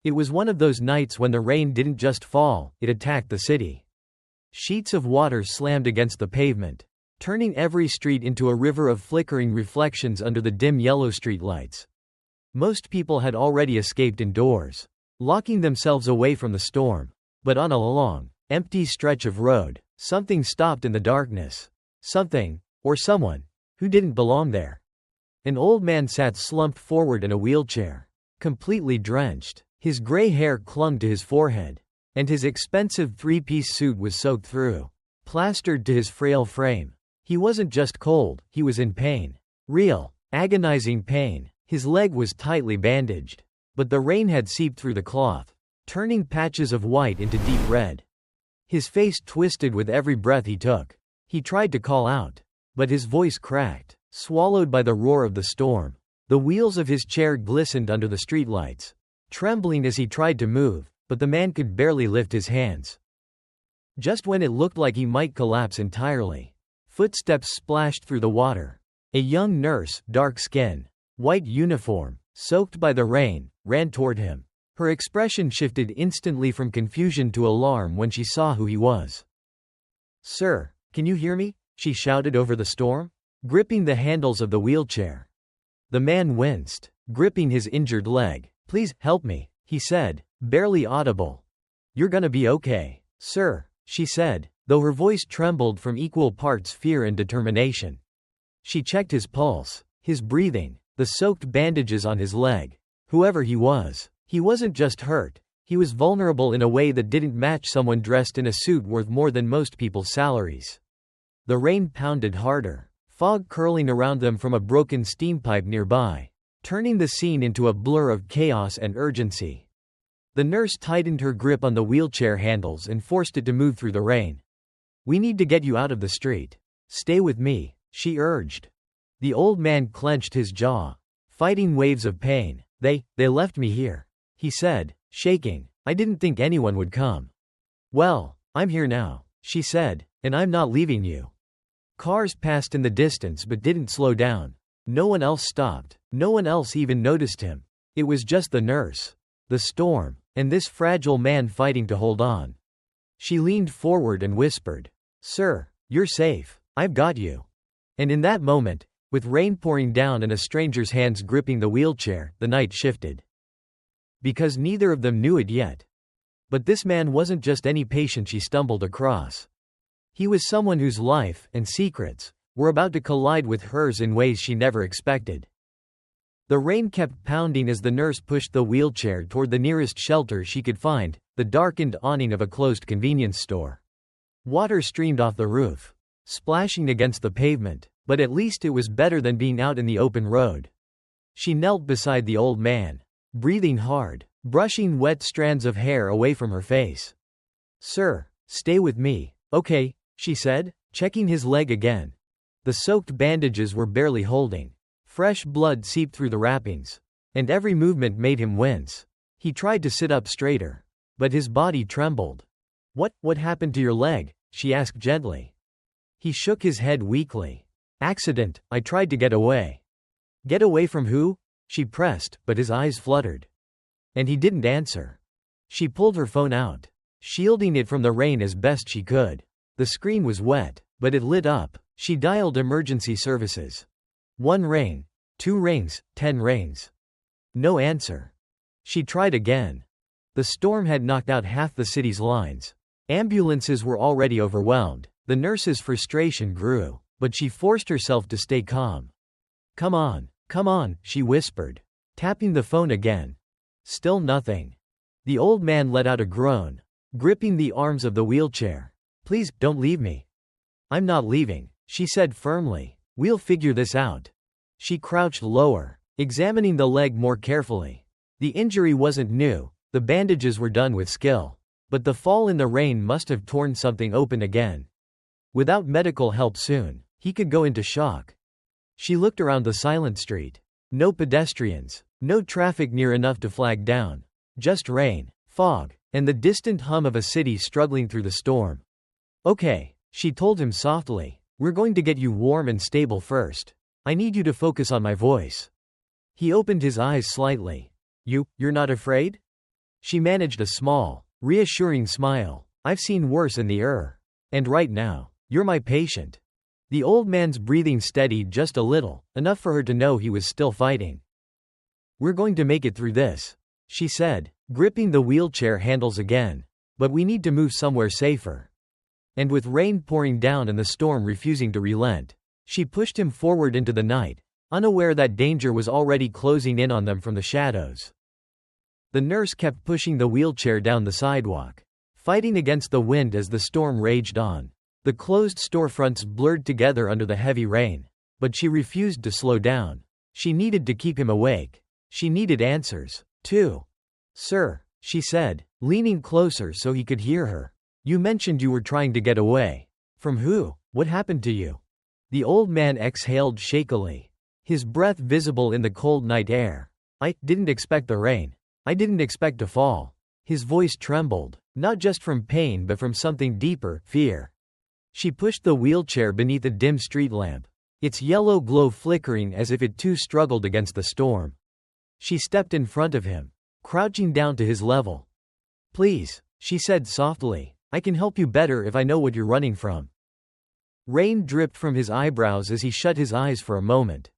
It was one of those nights when the rain didn't just fall, it attacked the city. Sheets of water slammed against the pavement, turning every street into a river of flickering reflections under the dim yellow street lights. Most people had already escaped indoors, locking themselves away from the storm. But on a long, empty stretch of road, something stopped in the darkness. Something, or someone, who didn't belong there. An old man sat slumped forward in a wheelchair, completely drenched. His gray hair clung to his forehead, and his expensive three-piece suit was soaked through, plastered to his frail frame. He wasn't just cold, he was in pain. Real, agonizing pain. His leg was tightly bandaged, but the rain had seeped through the cloth, turning patches of white into deep red. His face twisted with every breath he took. He tried to call out, but his voice cracked, swallowed by the roar of the storm. The wheels of his chair glistened under the streetlights, trembling as he tried to move, but the man could barely lift his hands. Just when it looked like he might collapse entirely, footsteps splashed through the water. A young nurse, dark skin, white uniform, soaked by the rain, ran toward him. Her expression shifted instantly from confusion to alarm when she saw who he was. "Sir, can you hear me?" she shouted over the storm, gripping the handles of the wheelchair. The man winced, gripping his injured leg. "Please, help me," he said, barely audible. "You're gonna be okay, sir," she said, though her voice trembled from equal parts fear and determination. She checked his pulse, his breathing, the soaked bandages on his leg. Whoever he wasn't just hurt, he was vulnerable in a way that didn't match someone dressed in a suit worth more than most people's salaries. The rain pounded harder, fog curling around them from a broken steam pipe nearby, turning the scene into a blur of chaos and urgency. The nurse tightened her grip on the wheelchair handles and forced it to move through the rain. "We need to get you out of the street. Stay with me," she urged. The old man clenched his jaw, fighting waves of pain. They left me here," he said, shaking. "I didn't think anyone would come." "Well, I'm here now," she said, "and I'm not leaving you." Cars passed in the distance but didn't slow down. No one else stopped. No one else even noticed him. It was just the nurse, the storm, and this fragile man fighting to hold on. She leaned forward and whispered, "Sir, you're safe. I've got you." And in that moment, with rain pouring down and a stranger's hands gripping the wheelchair, the night shifted. Because neither of them knew it yet. But this man wasn't just any patient she stumbled across. He was someone whose life and secrets were about to collide with hers in ways she never expected. The rain kept pounding as the nurse pushed the wheelchair toward the nearest shelter she could find, the darkened awning of a closed convenience store. Water streamed off the roof, splashing against the pavement, but at least it was better than being out in the open road. She knelt beside the old man, breathing hard, brushing wet strands of hair away from her face. "Sir, stay with me, okay?" she said, checking his leg again. The soaked bandages were barely holding. Fresh blood seeped through the wrappings, and every movement made him wince. He tried to sit up straighter, but his body trembled. What happened to your leg?" she asked gently. He shook his head weakly. "Accident, I tried to get away." "Get away from who?" she pressed, but his eyes fluttered. And he didn't answer. She pulled her phone out, shielding it from the rain as best she could. The screen was wet, but it lit up. She dialed emergency services. 1 ring, 2 rings, 10 rings. No answer. She tried again. The storm had knocked out half the city's lines. Ambulances were already overwhelmed. The nurse's frustration grew, but she forced herself to stay calm. Come on, she whispered, tapping the phone again. Still nothing. The old man let out a groan, gripping the arms of the wheelchair. "Please, don't leave me." "I'm not leaving," she said firmly. "We'll figure this out." She crouched lower, examining the leg more carefully. The injury wasn't new, the bandages were done with skill. But the fall in the rain must have torn something open again. Without medical help soon, he could go into shock. She looked around the silent street. No pedestrians, no traffic near enough to flag down. Just rain, fog, and the distant hum of a city struggling through the storm. "Okay," she told him softly. "We're going to get you warm and stable first. I need you to focus on my voice." He opened his eyes slightly. You're not afraid?" She managed a small, reassuring smile. I've seen worse in the And right now, you're my patient. The old man's breathing steadied just a little, enough for her to know he was still fighting. We're going to make it through this, she said, gripping the wheelchair handles again. But we need to move somewhere safer. And with rain pouring down and the storm refusing to relent, she pushed him forward into the night, unaware that danger was already closing in on them from the shadows. The nurse kept pushing the wheelchair down the sidewalk, fighting against the wind as the storm raged on. The closed storefronts blurred together under the heavy rain, but she refused to slow down. She needed to keep him awake. She needed answers, too. Sir, she said, leaning closer so he could hear her. You mentioned you were trying to get away. From who? What happened to you? The old man exhaled shakily, his breath visible in the cold night air. I didn't expect the rain. I didn't expect to fall. His voice trembled, not just from pain but from something deeper, fear. She pushed the wheelchair beneath a dim street lamp, its yellow glow flickering as if it too struggled against the storm. She stepped in front of him, crouching down to his level. Please, she said softly, I can help you better if I know what you're running from. Rain dripped from his eyebrows as he shut his eyes for a moment.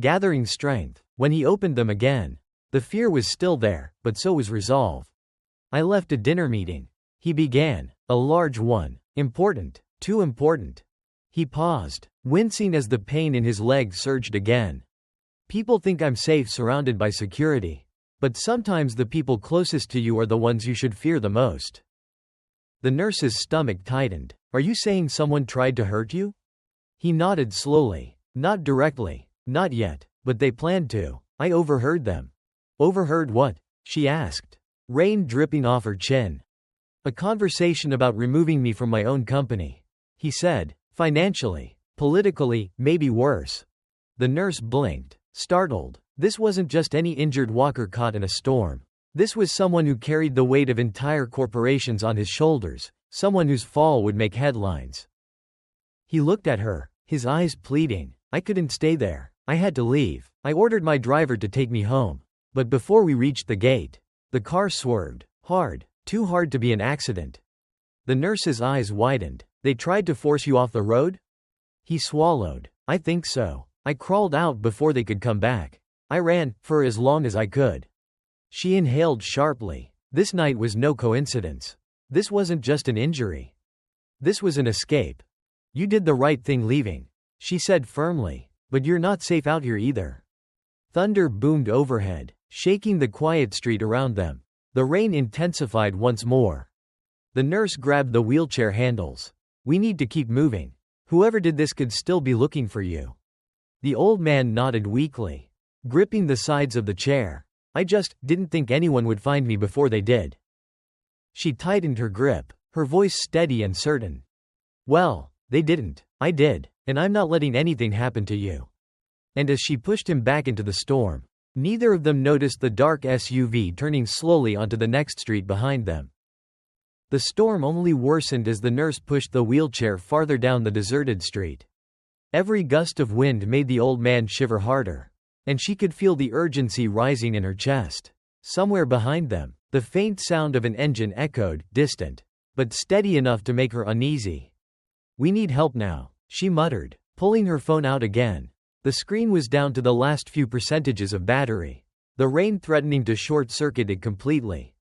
Gathering strength, when he opened them again, the fear was still there, but so was resolve. I left a dinner meeting, he began, a large one, important, too important. He paused, wincing as the pain in his leg surged again. People think I'm safe surrounded by security. But sometimes the people closest to you are the ones you should fear the most. The nurse's stomach tightened. Are you saying someone tried to hurt you? He nodded slowly. Not directly. Not yet. But they planned to. I overheard them. Overheard what? She asked, rain dripping off her chin. A conversation about removing me from my own company. He said, financially, politically, maybe worse. The nurse blinked, startled. This wasn't just any injured walker caught in a storm. This was someone who carried the weight of entire corporations on his shoulders, someone whose fall would make headlines. He looked at her, his eyes pleading. I couldn't stay there. I had to leave. I ordered my driver to take me home. But before we reached the gate, the car swerved. Hard. Too hard to be an accident. The nurse's eyes widened. They tried to force you off the road? He swallowed. I think so. I crawled out before they could come back. I ran, for as long as I could. She inhaled sharply. This night was no coincidence. This wasn't just an injury. This was an escape. You did the right thing leaving, she said firmly, but you're not safe out here either. Thunder boomed overhead, shaking the quiet street around them. The rain intensified once more. The nurse grabbed the wheelchair handles. We need to keep moving. Whoever did this could still be looking for you. The old man nodded weakly, gripping the sides of the chair. I just didn't think anyone would find me before they did. She tightened her grip, her voice steady and certain. Well, they didn't. I did, and I'm not letting anything happen to you. And as she pushed him back into the storm, neither of them noticed the dark SUV turning slowly onto the next street behind them. The storm only worsened as the nurse pushed the wheelchair farther down the deserted street. Every gust of wind made the old man shiver harder, and she could feel the urgency rising in her chest. Somewhere behind them, the faint sound of an engine echoed, distant, but steady enough to make her uneasy. We need help now, she muttered, pulling her phone out again. The screen was down to the last few percentages of battery, the rain threatening to short-circuit it completely.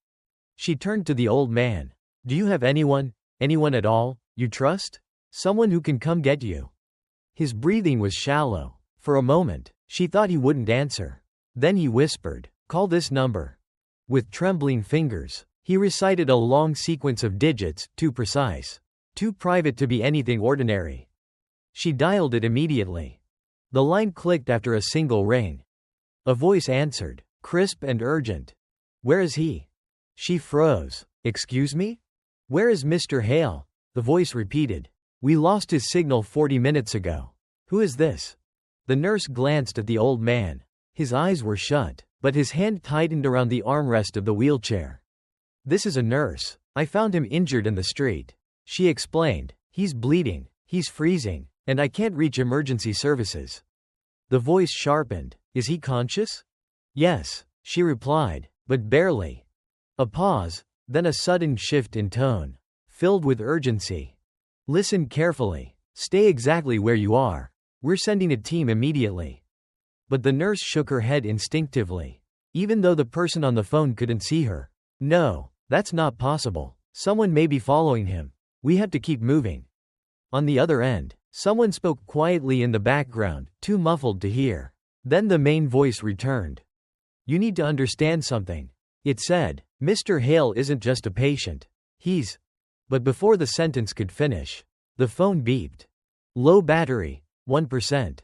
She turned to the old man. Do you have anyone at all, you trust? Someone who can come get you? His breathing was shallow. For a moment, she thought he wouldn't answer. Then he whispered, call this number. With trembling fingers, he recited a long sequence of digits, too precise, too private to be anything ordinary. She dialed it immediately. The line clicked after a single ring. A voice answered, crisp and urgent. Where is he? She froze. Excuse me? Where is Mr. Hale? The voice repeated. We lost his signal 40 minutes ago. Who is this? The nurse glanced at the old man. His eyes were shut, but his hand tightened around the armrest of the wheelchair. This is a nurse. I found him injured in the street. She explained. He's bleeding, he's freezing, and I can't reach emergency services. The voice sharpened. Is he conscious? Yes, she replied, but barely. A pause, then a sudden shift in tone, filled with urgency. Listen carefully. Stay exactly where you are. We're sending a team immediately. But the nurse shook her head instinctively, even though the person on the phone couldn't see her. No, that's not possible. Someone may be following him. We have to keep moving. On the other end, someone spoke quietly in the background, too muffled to hear. Then the main voice returned. You need to understand something. It said, Mr. Hale isn't just a patient. He's. But before the sentence could finish, the phone beeped. Low battery, 1%.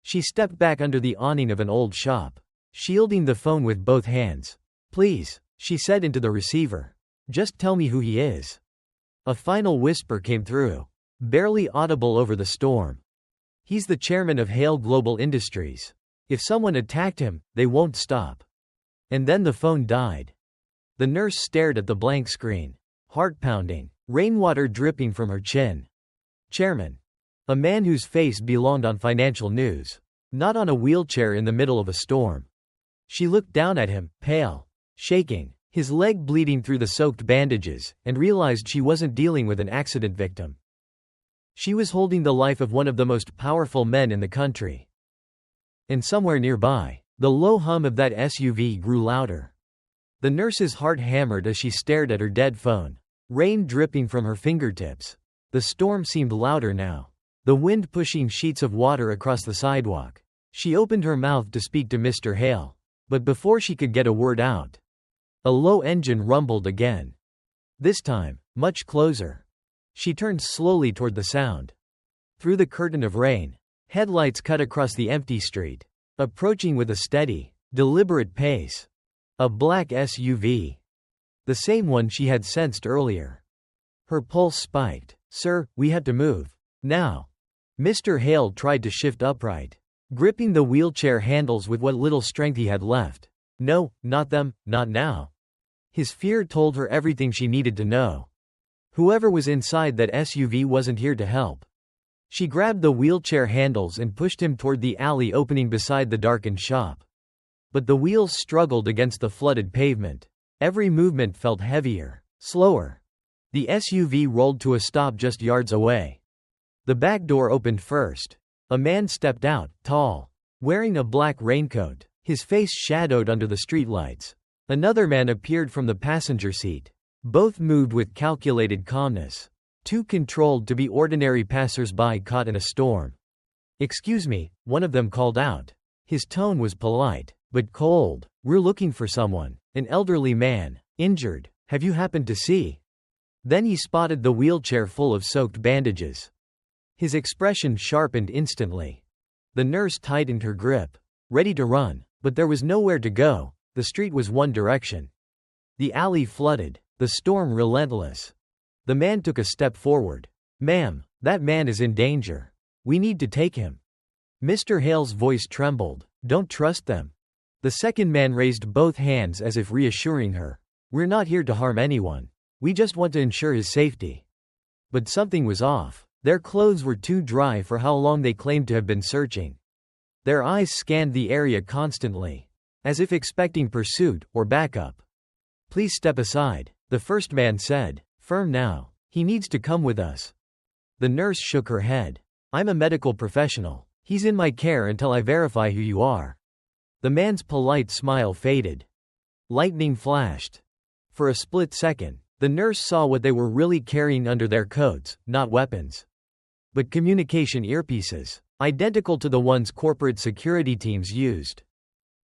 She stepped back under the awning of an old shop, shielding the phone with both hands. Please, she said into the receiver. Just tell me who he is. A final whisper came through, barely audible over the storm. He's the chairman of Hale Global Industries. If someone attacked him, they won't stop. And then the phone died. The nurse stared at the blank screen, heart pounding, rainwater dripping from her chin. Chairman. A man whose face belonged on financial news, not on a wheelchair in the middle of a storm. She looked down at him, pale, shaking, his leg bleeding through the soaked bandages, and realized she wasn't dealing with an accident victim. She was holding the life of one of the most powerful men in the country. And somewhere nearby, the low hum of that SUV grew louder. The nurse's heart hammered as she stared at her dead phone, rain dripping from her fingertips. The storm seemed louder now, the wind pushing sheets of water across the sidewalk. She opened her mouth to speak to Mr. Hale, but before she could get a word out, a low engine rumbled again. This time, much closer. She turned slowly toward the sound. Through the curtain of rain, headlights cut across the empty street, approaching with a steady, deliberate pace. A black SUV. The same one she had sensed earlier. Her pulse spiked. Sir, we have to move. Now. Mr. Hale tried to shift upright, gripping the wheelchair handles with what little strength he had left. No, not them, not now. His fear told her everything she needed to know. Whoever was inside that SUV wasn't here to help. She grabbed the wheelchair handles and pushed him toward the alley opening beside the darkened shop. But the wheels struggled against the flooded pavement. Every movement felt heavier, slower. The SUV rolled to a stop just yards away. The back door opened first. A man stepped out, tall, wearing a black raincoat, his face shadowed under the streetlights. Another man appeared from the passenger seat. Both moved with calculated calmness, too controlled to be ordinary passers-by caught in a storm. Excuse me, one of them called out. His tone was polite, but cold. We're looking for someone, an elderly man, injured. Have you happened to see? Then he spotted the wheelchair full of soaked bandages. His expression sharpened instantly. The nurse tightened her grip, ready to run, but there was nowhere to go. The street was one direction. The alley flooded, the storm relentless. The man took a step forward. Ma'am, that man is in danger. We need to take him. Mr. Hale's voice trembled. Don't trust them. The second man raised both hands as if reassuring her. We're not here to harm anyone. We just want to ensure his safety. But something was off. Their clothes were too dry for how long they claimed to have been searching. Their eyes scanned the area constantly, as if expecting pursuit or backup. Please step aside, the first man said, firm now. He needs to come with us. The nurse shook her head. I'm a medical professional. He's in my care until I verify who you are. The man's polite smile faded. Lightning flashed. For a split second, the nurse saw what they were really carrying under their coats, not weapons, but communication earpieces, identical to the ones corporate security teams used.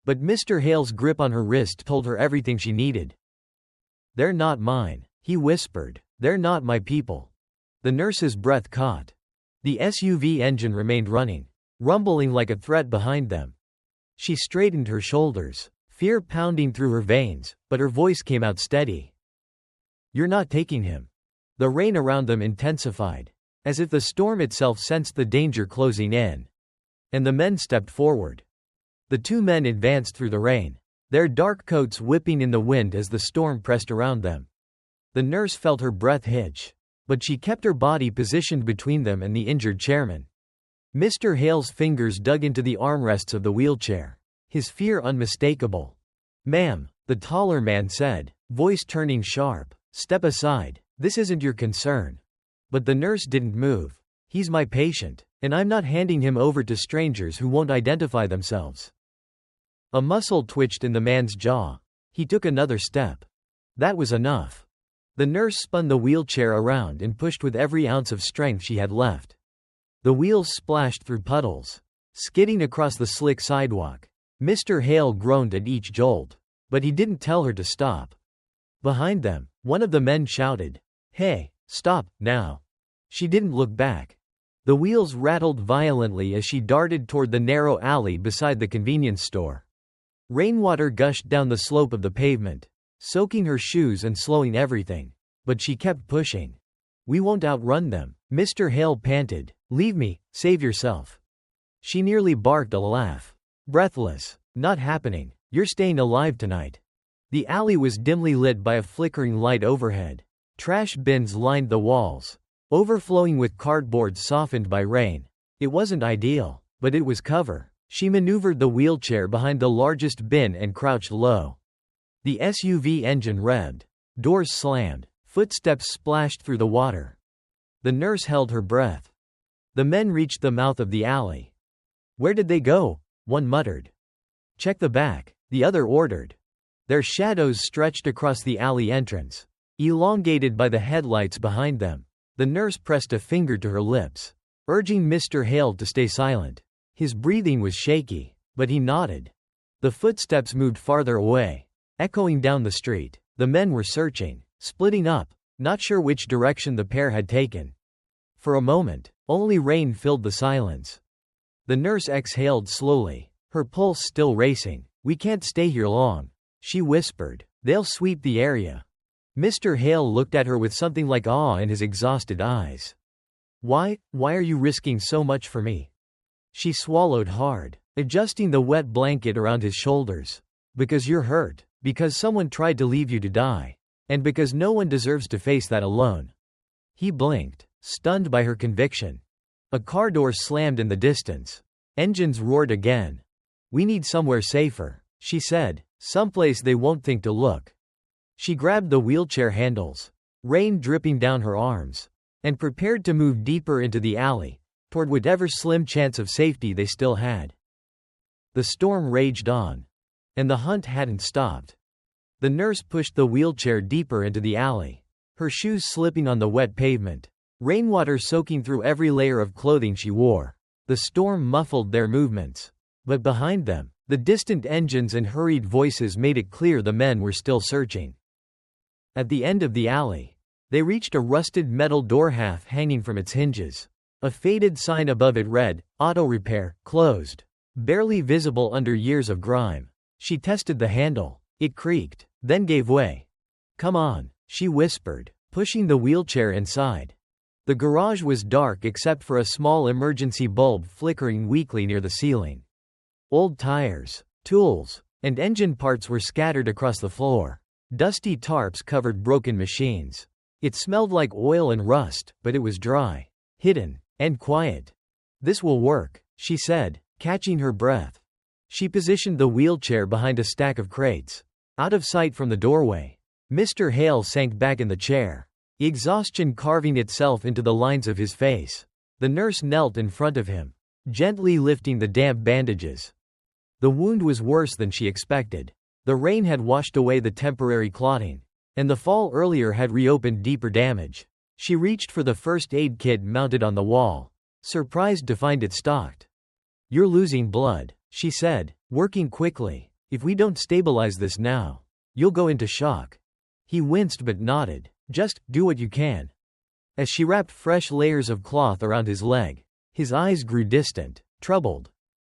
But Mr. Hale's grip on her wrist told her everything she needed. They're not mine, he whispered. They're not my people. The nurse's breath caught. The SUV engine remained running, rumbling like a threat behind them. She straightened her shoulders, fear pounding through her veins, but her voice came out steady. You're not taking him. The rain around them intensified, as if the storm itself sensed the danger closing in. And the men stepped forward. The two men advanced through the rain, their dark coats whipping in the wind as the storm pressed around them. The nurse felt her breath hitch, but she kept her body positioned between them and the injured chairman. Mr. Hale's fingers dug into the armrests of the wheelchair, his fear unmistakable. Ma'am, the taller man said, Voice turning sharp. Step aside. This isn't your concern. But the nurse didn't move. He's my patient, and I'm not handing him over to strangers who won't identify themselves. A muscle twitched in the man's jaw. He took another step. That was enough. The nurse spun the wheelchair around and pushed with every ounce of strength she had left. The wheels splashed through puddles, skidding across the slick sidewalk. Mr. Hale groaned at each jolt, but he didn't tell her to stop. Behind them, one of the men shouted, "Hey, stop, now." She didn't look back. The wheels rattled violently as she darted toward the narrow alley beside the convenience store. Rainwater gushed down the slope of the pavement, soaking her shoes and slowing everything. But she kept pushing. "We won't outrun them," Mr. Hale panted. "Leave me, save yourself." She nearly barked a laugh. "Breathless. Not happening. You're staying alive tonight." The alley was dimly lit by a flickering light overhead. Trash bins lined the walls, overflowing with cardboard softened by rain. It wasn't ideal, but it was cover. She maneuvered the wheelchair behind the largest bin and crouched low. The SUV engine revved. Doors slammed. Footsteps splashed through the water. The nurse held her breath. The men reached the mouth of the alley. "Where did they go?" one muttered. "Check the back," the other ordered. Their shadows stretched across the alley entrance, elongated by the headlights behind them. The nurse pressed a finger to her lips, urging Mr. Hale to stay silent. His breathing was shaky, but he nodded. The footsteps moved farther away, echoing down the street. The men were searching, splitting up, not sure which direction the pair had taken. For a moment, only rain filled the silence. The nurse exhaled slowly, her pulse still racing. "We can't stay here long," she whispered. "They'll sweep the area." Mr. Hale looked at her with something like awe in his exhausted eyes. Why are you risking so much for me?" She swallowed hard, adjusting the wet blanket around his shoulders. "Because you're hurt, because someone tried to leave you to die, and because no one deserves to face that alone." He blinked, stunned by her conviction. A car door slammed in the distance. Engines roared again. "We need somewhere safer," she said, "someplace they won't think to look." She grabbed the wheelchair handles, rain dripping down her arms, and prepared to move deeper into the alley, toward whatever slim chance of safety they still had. The storm raged on, and the hunt hadn't stopped. The nurse pushed the wheelchair deeper into the alley, her shoes slipping on the wet pavement, rainwater soaking through every layer of clothing she wore. The storm muffled their movements, but behind them, the distant engines and hurried voices made it clear the men were still searching. At the end of the alley, they reached a rusted metal door half hanging from its hinges. A faded sign above it read, "Auto repair, closed." Barely visible under years of grime. She tested the handle. It creaked, then gave way. "Come on," she whispered, pushing the wheelchair inside. The garage was dark except for a small emergency bulb flickering weakly near the ceiling. Old tires, tools, and engine parts were scattered across the floor. Dusty tarps covered broken machines. It smelled like oil and rust, but it was dry, hidden, and quiet. "This will work," she said, catching her breath. She positioned the wheelchair behind a stack of crates, out of sight from the doorway. Mr. Hale sank back in the chair, exhaustion carving itself into the lines of his face. The nurse knelt in front of him, gently lifting the damp bandages. The wound was worse than she expected. The rain had washed away the temporary clotting, and the fall earlier had reopened deeper damage. She reached for the first aid kit mounted on the wall, surprised to find it stocked. "You're losing blood," she said, working quickly. "If we don't stabilize this now, you'll go into shock." He winced but nodded. "Just do what you can." As she wrapped fresh layers of cloth around his leg, his eyes grew distant, troubled.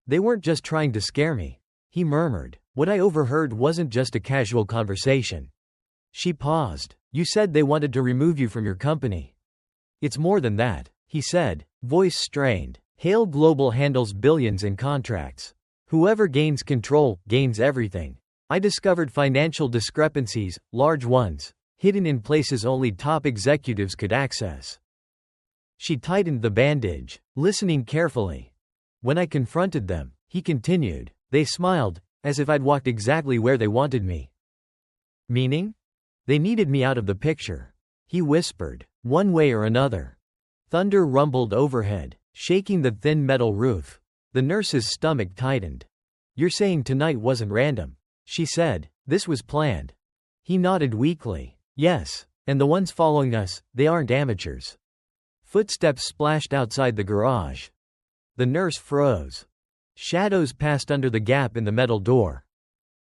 "They weren't just trying to scare me," he murmured. "What I overheard wasn't just a casual conversation." She paused. "You said they wanted to remove you from your company." "It's more than that," he said, voice strained. "Hale Global handles billions in contracts. Whoever gains control, gains everything. I discovered financial discrepancies, large ones, hidden in places only top executives could access." She tightened the bandage, listening carefully. "When I confronted them," he continued, "they smiled, as if I'd walked exactly where they wanted me." "Meaning?" They needed me out of the picture. He whispered. One way or another. Thunder rumbled overhead, shaking the thin metal roof. The nurse's stomach tightened. You're saying tonight wasn't random? She said. This was planned. He nodded weakly. Yes, and the ones following us, they aren't amateurs. Footsteps splashed outside the garage. The nurse froze. Shadows passed under the gap in the metal door.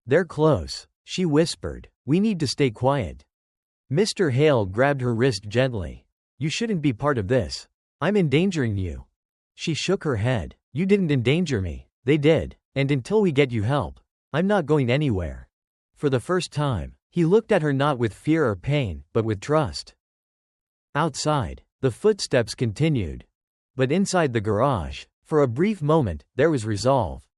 They're close, she whispered. We need to stay quiet. Mr. Hale grabbed her wrist gently. You shouldn't be part of this. I'm endangering you. She shook her head. You didn't endanger me. They did. And until we get you help, I'm not going anywhere. For the first time, he looked at her not with fear or pain, but with trust. Outside, the footsteps continued. But inside the garage, for a brief moment, there was resolve.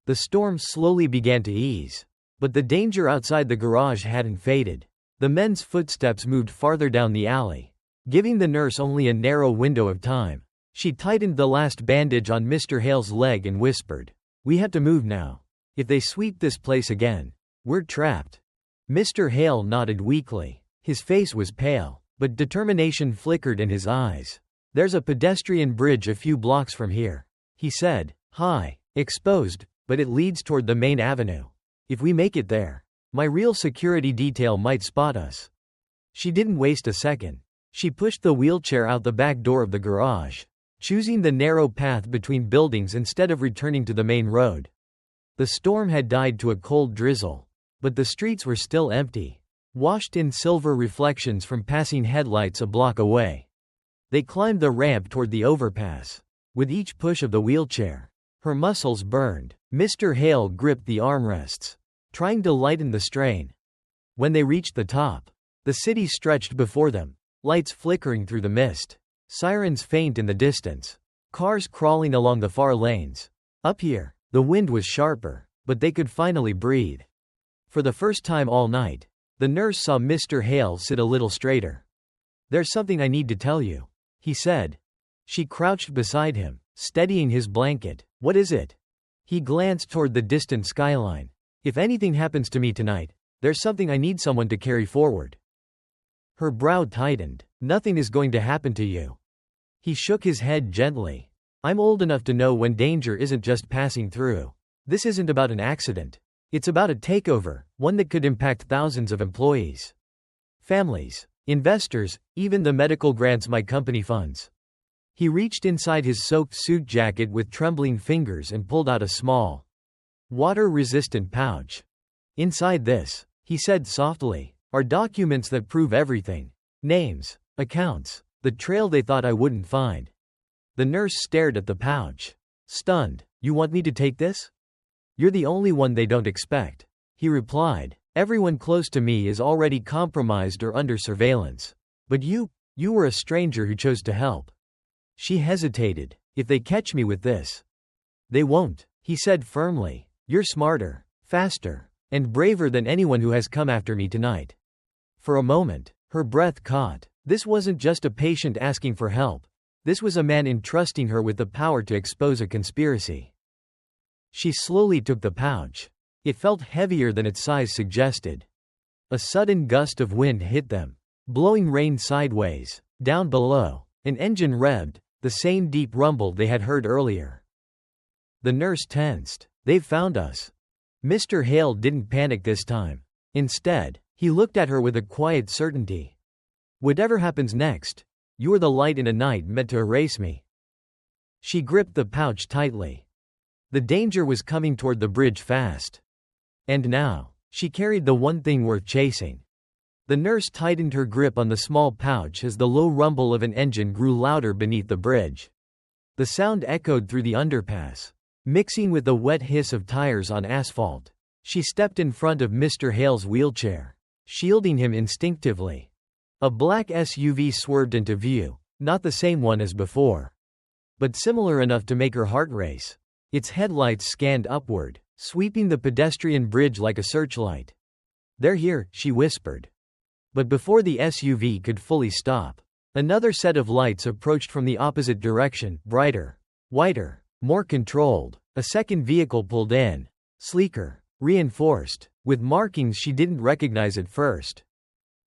The storm slowly began to ease. But the danger outside the garage hadn't faded. The men's footsteps moved farther down the alley, giving the nurse only a narrow window of time. She tightened the last bandage on Mr. Hale's leg and whispered, We have to move now. If they sweep this place again, we're trapped. Mr. Hale nodded weakly. His face was pale, but determination flickered in his eyes. There's a pedestrian bridge a few blocks from here, he said. High, exposed, but it leads toward the main avenue. If we make it there, my real security detail might spot us. She didn't waste a second. She pushed the wheelchair out the back door of the garage, choosing the narrow path between buildings instead of returning to the main road. The storm had died to a cold drizzle, but the streets were still empty, washed in silver reflections from passing headlights a block away. They climbed the ramp toward the overpass. With each push of the wheelchair, her muscles burned. Mr. Hale gripped the armrests, trying to lighten the strain. When they reached the top, the city stretched before them, lights flickering through the mist, sirens faint in the distance, cars crawling along the far lanes. Up here, the wind was sharper, but they could finally breathe. For the first time all night, the nurse saw Mr. Hale sit a little straighter. There's something I need to tell you, he said. She crouched beside him, steadying his blanket. What is it? He glanced toward the distant skyline. If anything happens to me tonight, there's something I need someone to carry forward. Her brow tightened. Nothing is going to happen to you. He shook his head gently. I'm old enough to know when danger isn't just passing through. This isn't about an accident. It's about a takeover, one that could impact thousands of employees, families, investors, even the medical grants my company funds. He reached inside his soaked suit jacket with trembling fingers and pulled out a small, water-resistant pouch. Inside this, he said softly, are documents that prove everything. Names, accounts, the trail they thought I wouldn't find. The nurse stared at the pouch, stunned. You want me to take this? You're the only one they don't expect, he replied. Everyone close to me is already compromised or under surveillance. But you were a stranger who chose to help. She hesitated. If they catch me with this. They won't, he said firmly. You're smarter, faster, and braver than anyone who has come after me tonight. For a moment, her breath caught. This wasn't just a patient asking for help. This was a man entrusting her with the power to expose a conspiracy. She slowly took the pouch. It felt heavier than its size suggested. A sudden gust of wind hit them, blowing rain sideways. Down below, an engine revved, the same deep rumble they had heard earlier. The nurse tensed. They've found us. Mr. Hale didn't panic this time. Instead, he looked at her with a quiet certainty. Whatever happens next, you are the light in a night meant to erase me. She gripped the pouch tightly. The danger was coming toward the bridge fast. And now, she carried the one thing worth chasing. The nurse tightened her grip on the small pouch as the low rumble of an engine grew louder beneath the bridge. The sound echoed through the underpass, mixing with the wet hiss of tires on asphalt. She stepped in front of Mr. Hale's wheelchair, shielding him instinctively. A black SUV swerved into view, not the same one as before, but similar enough to make her heart race. Its headlights scanned upward, sweeping the pedestrian bridge like a searchlight. They're here, she whispered. But before the SUV could fully stop, another set of lights approached from the opposite direction, brighter, whiter, more controlled. A second vehicle pulled in, sleeker, reinforced, with markings she didn't recognize at first.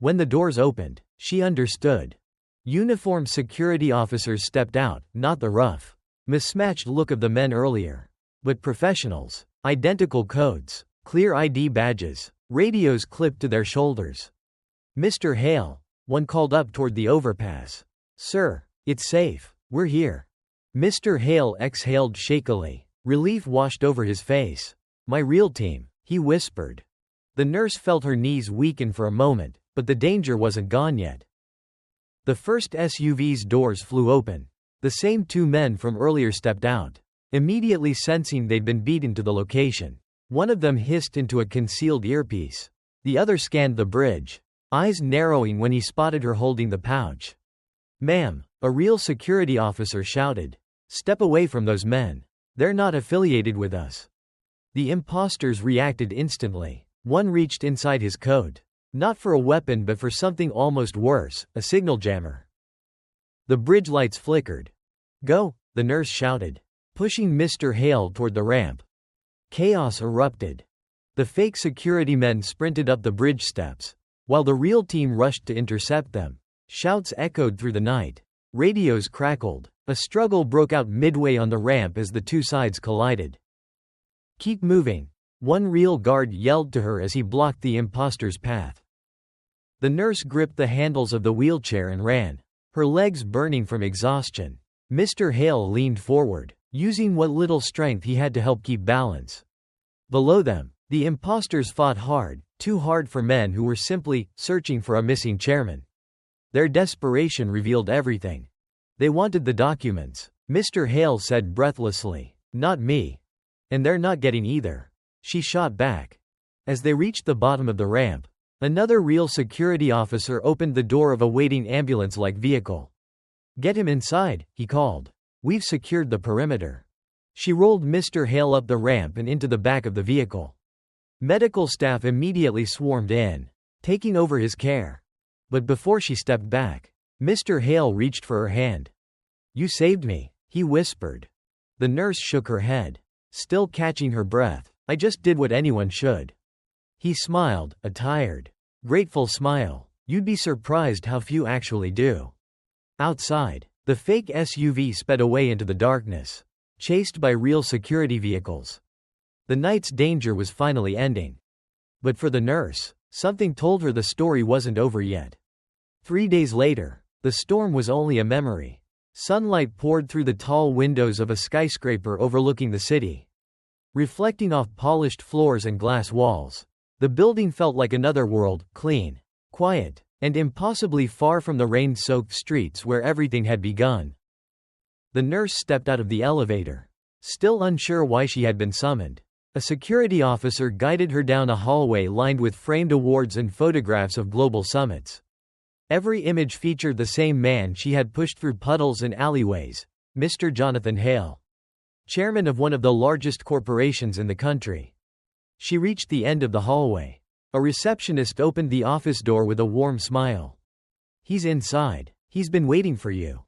When the doors opened, she understood. Uniformed security officers stepped out, not the rough, mismatched look of the men earlier, but professionals. Identical codes, clear ID badges, radios clipped to their shoulders. "Mr. Hale," one called up toward the overpass. "Sir, it's safe. We're here." Mr. Hale exhaled shakily. Relief washed over his face. "My real team," he whispered. The nurse felt her knees weaken for a moment, but the danger wasn't gone yet. The first SUV's doors flew open. The same two men from earlier stepped out, immediately sensing they'd been beaten to the location. One of them hissed into a concealed earpiece. The other scanned the bridge, eyes narrowing when he spotted her holding the pouch. "Ma'am," a real security officer shouted. "Step away from those men. They're not affiliated with us." The impostors reacted instantly. One reached inside his coat. Not for a weapon but for something almost worse, a signal jammer. The bridge lights flickered. "Go," the nurse shouted, pushing Mr. Hale toward the ramp. Chaos erupted. The fake security men sprinted up the bridge steps, while the real team rushed to intercept them. Shouts echoed through the night. Radios crackled. A struggle broke out midway on the ramp as the two sides collided. "Keep moving," one real guard yelled to her as he blocked the impostor's path. The nurse gripped the handles of the wheelchair and ran, her legs burning from exhaustion. Mr. Hale leaned forward, using what little strength he had to help keep balance. Below them, the impostors fought hard, too hard for men who were simply searching for a missing chairman. Their desperation revealed everything. "They wanted the documents," Mr. Hale said breathlessly. "Not me. And they're not getting either," she shot back. As they reached the bottom of the ramp, another real security officer opened the door of a waiting ambulance-like vehicle. "Get him inside," he called. "We've secured the perimeter." She rolled Mr. Hale up the ramp and into the back of the vehicle. Medical staff immediately swarmed in, taking over his care. But before she stepped back, Mr. Hale reached for her hand. "You saved me," he whispered. The nurse shook her head, still catching her breath. "I just did what anyone should." He smiled, a tired, grateful smile. "You'd be surprised how few actually do." Outside, the fake SUV sped away into the darkness, chased by real security vehicles. The night's danger was finally ending. But for the nurse, something told her the story wasn't over yet. 3 days later, the storm was only a memory. Sunlight poured through the tall windows of a skyscraper overlooking the city, reflecting off polished floors and glass walls. The building felt like another world, clean, quiet, and impossibly far from the rain-soaked streets where everything had begun. The nurse stepped out of the elevator, still unsure why she had been summoned. A security officer guided her down a hallway lined with framed awards and photographs of global summits. Every image featured the same man she had pushed through puddles and alleyways, Mr. Jonathan Hale, chairman of one of the largest corporations in the country. She reached the end of the hallway. A receptionist opened the office door with a warm smile. "He's inside. He's been waiting for you."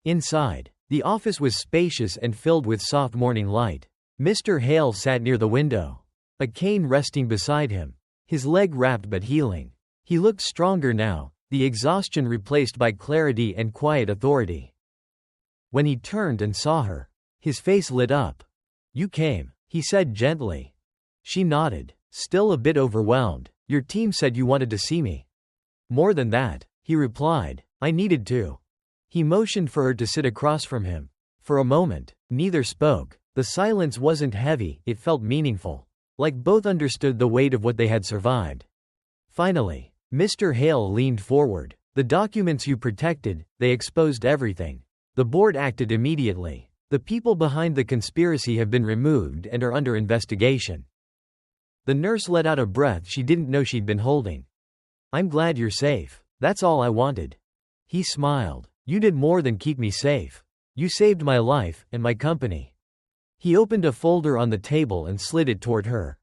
Inside, the office was spacious and filled with soft morning light. Mr. Hale sat near the window, a cane resting beside him, his leg wrapped but healing. He looked stronger now, the exhaustion replaced by clarity and quiet authority. When he turned and saw her, his face lit up. "You came," he said gently. She nodded, still a bit overwhelmed. "Your team said you wanted to see me." "More than that," he replied. "I needed to." He motioned for her to sit across from him. For a moment, neither spoke. The silence wasn't heavy, it felt meaningful, like both understood the weight of what they had survived. Finally, Mr. Hale leaned forward. "The documents you protected, they exposed everything. The board acted immediately. The people behind the conspiracy have been removed and are under investigation." The nurse let out a breath she didn't know she'd been holding. "I'm glad you're safe. That's all I wanted." He smiled. "You did more than keep me safe. You saved my life, and my company." He opened a folder on the table and slid it toward her.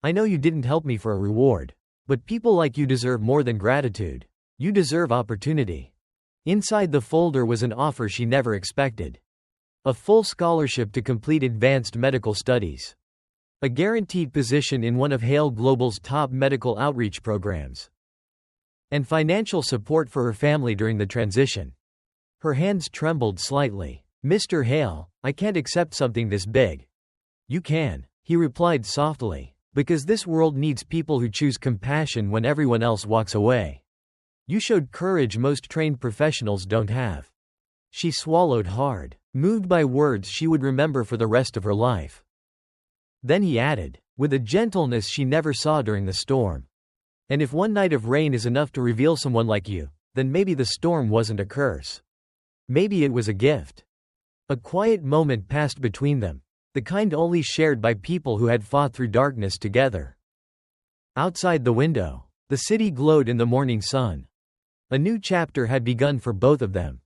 "I know you didn't help me for a reward. But people like you deserve more than gratitude. You deserve opportunity." Inside the folder was an offer she never expected. A full scholarship to complete advanced medical studies. A guaranteed position in one of Hale Global's top medical outreach programs. and financial support for her family during the transition. Her hands trembled slightly. "Mr. Hale, I can't accept something this big." "You can," he replied softly, "because this world needs people who choose compassion when everyone else walks away. You showed courage most trained professionals don't have." She swallowed hard, moved by words she would remember for the rest of her life. Then he added, with a gentleness she never saw during the storm, "And if one night of rain is enough to reveal someone like you, then maybe the storm wasn't a curse. Maybe it was a gift." A quiet moment passed between them, the kind only shared by people who had fought through darkness together. Outside the window, the city glowed in the morning sun. A new chapter had begun for both of them.